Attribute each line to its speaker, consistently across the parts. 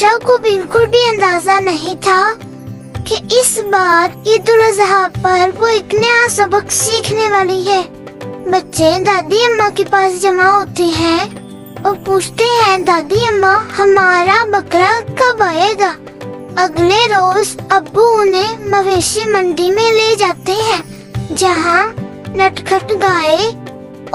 Speaker 1: आयशा को बिल्कुल भी अंदाजा नहीं था कि इस बार ईद उल अज़हा पर वो एक नया सबक सीखने वाली है। बच्चे दादी अम्मा के पास जमा होते हैं और पूछते हैं, दादी अम्मा हमारा बकरा कब आएगा? अगले रोज अब्बू उन्हें मवेशी मंडी में ले जाते हैं, जहाँ नटखट गाय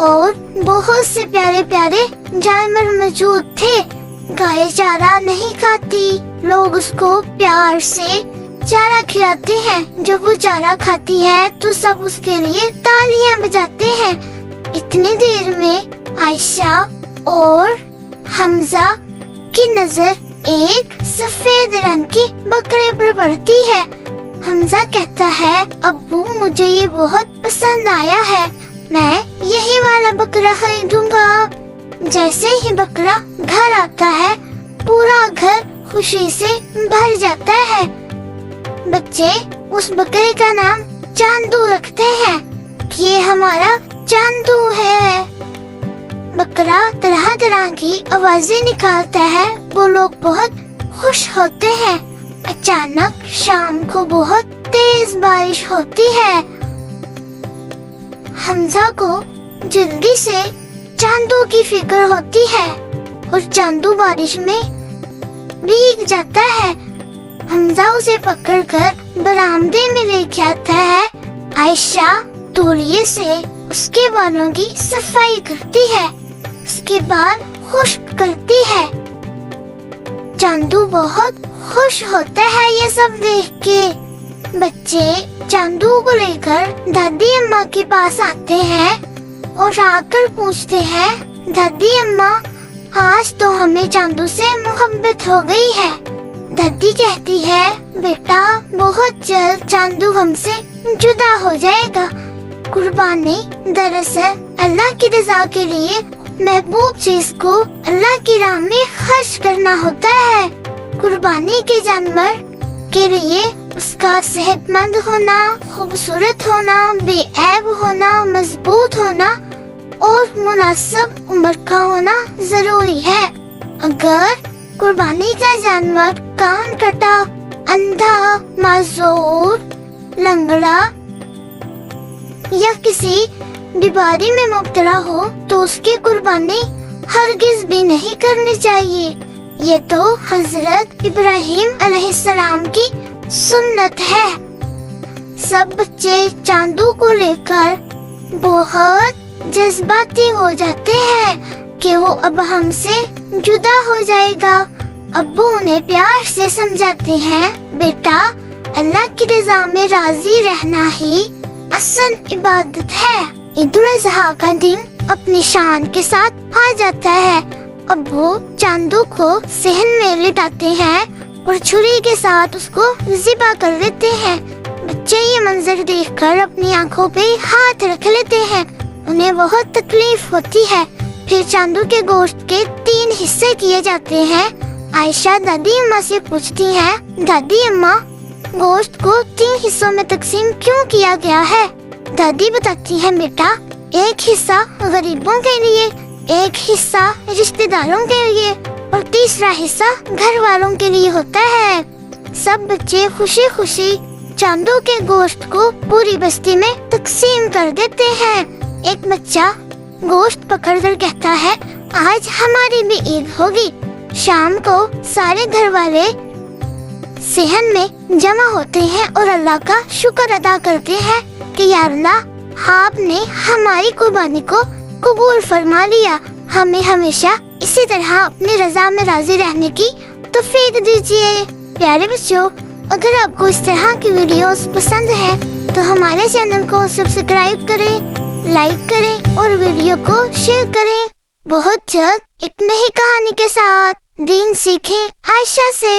Speaker 1: और बहुत से प्यारे प्यारे जानवर मौजूद थे। गाय चारा नहीं खाती, लोग उसको प्यार से चारा खिलाते हैं। जब वो चारा खाती है तो सब उसके लिए तालियां बजाते हैं। इतनी देर में आयशा और हमजा की नजर एक सफेद रंग की बकरे पर पड़ती है। हमजा कहता है, अब्बू मुझे ये बहुत पसंद आया है, मैं यही वाला बकरा खरीदूंगा। जैसे ही बकरा घर आता है, पूरा घर खुशी से भर जाता है। बच्चे उस बकरे का नाम चांदू रखते हैं कि ये हमारा चांदू है। बकरा तरह तरह की आवाजें निकालता है, वो लोग बहुत खुश होते हैं। अचानक शाम को बहुत तेज बारिश होती है। हमजा को जल्दी से चांदू की फिक्र होती है और चांदू बारिश में भीग जाता है। हमजा उसे पकड़कर बरामदे में लेके आता है। आयशा तौलिए से उसके बालों की सफाई करती है, उसके बाल खुश्क करती है। चांदू बहुत खुश होता है ये सब देख के। बच्चे चांदू को लेकर दादी अम्मा के पास आते हैं और आकर पूछते हैं, दादी अम्मा आज तो हमें चांदू से मोहब्बत हो गई है। दादी कहती है, बेटा बहुत जल्द चांदू हमसे जुदा हो जाएगा। कुर्बानी दरअसल अल्लाह की रज़ा के लिए महबूब चीज को अल्लाह की राह में खर्च करना होता है। कुर्बानी के जानवर के लिए उसका सेहतमंद होना, खूबसूरत होना, बेऐब होना, मजबूत होना और मुनासिब उम्र का होना जरूरी है। अगर कुर्बानी का जानवर कान कटा, अंधा, माजूर, लंगड़ा या किसी बीमारी में मुब्तला हो तो उसकी कुर्बानी हरगिज भी नहीं करनी चाहिए। ये तो हजरत इब्राहिम अलैहिस्सलाम की सुन्नत है। सब बच्चे चांदू को लेकर बहुत जज्बाती हो जाते हैं कि वो अब हमसे जुदा हो जाएगा। अब्बू उन्हें प्यार से समझाते हैं, बेटा अल्लाह की रज़ा में राजी रहना ही असल इबादत है। ईद उल अज़हा का दिन अपनी शान के साथ आ जाता है। अब्बू चांदू को सहन में लिटाते हैं और छुरी के साथ उसको ज़िबा कर देते हैं। बच्चे ये मंजर देखकर अपनी आंखों पे हाथ रख लेते हैं। उन्हें बहुत तकलीफ होती है। फिर चांदू के गोश्त के 3 हिस्से किए जाते हैं। आयशा दादी अम्मा से पूछती है, दादी अम्मा गोश्त को 3 हिस्सों में तकसीम क्यों किया गया है? दादी बताती है, बेटा एक हिस्सा गरीबों के लिए, एक हिस्सा रिश्तेदारों के लिए और तीसरा हिस्सा घर वालों के लिए होता है। सब बच्चे खुशी खुशी चांदू के गोश्त को पूरी बस्ती में तकसीम कर देते हैं। एक बच्चा गोश्त पकड़कर कहता है, आज हमारी भी ईद होगी। शाम को सारे घर वाले सहन में जमा होते हैं और अल्लाह का शुक्र अदा करते हैं कि या अल्लाह आपने हमारी कुर्बानी को कबूल फरमा लिया। हमें हमेशा इसी तरह अपनी रजा में राजी रहने की तौफीक दीजिए। प्यारे बच्चों, अगर आपको इस तरह की वीडियोस पसंद है तो हमारे चैनल को सब्सक्राइब करें, लाइक करें और वीडियो को शेयर करें। बहुत जल्द एक नई कहानी के साथ दीन सीखें आयशा से।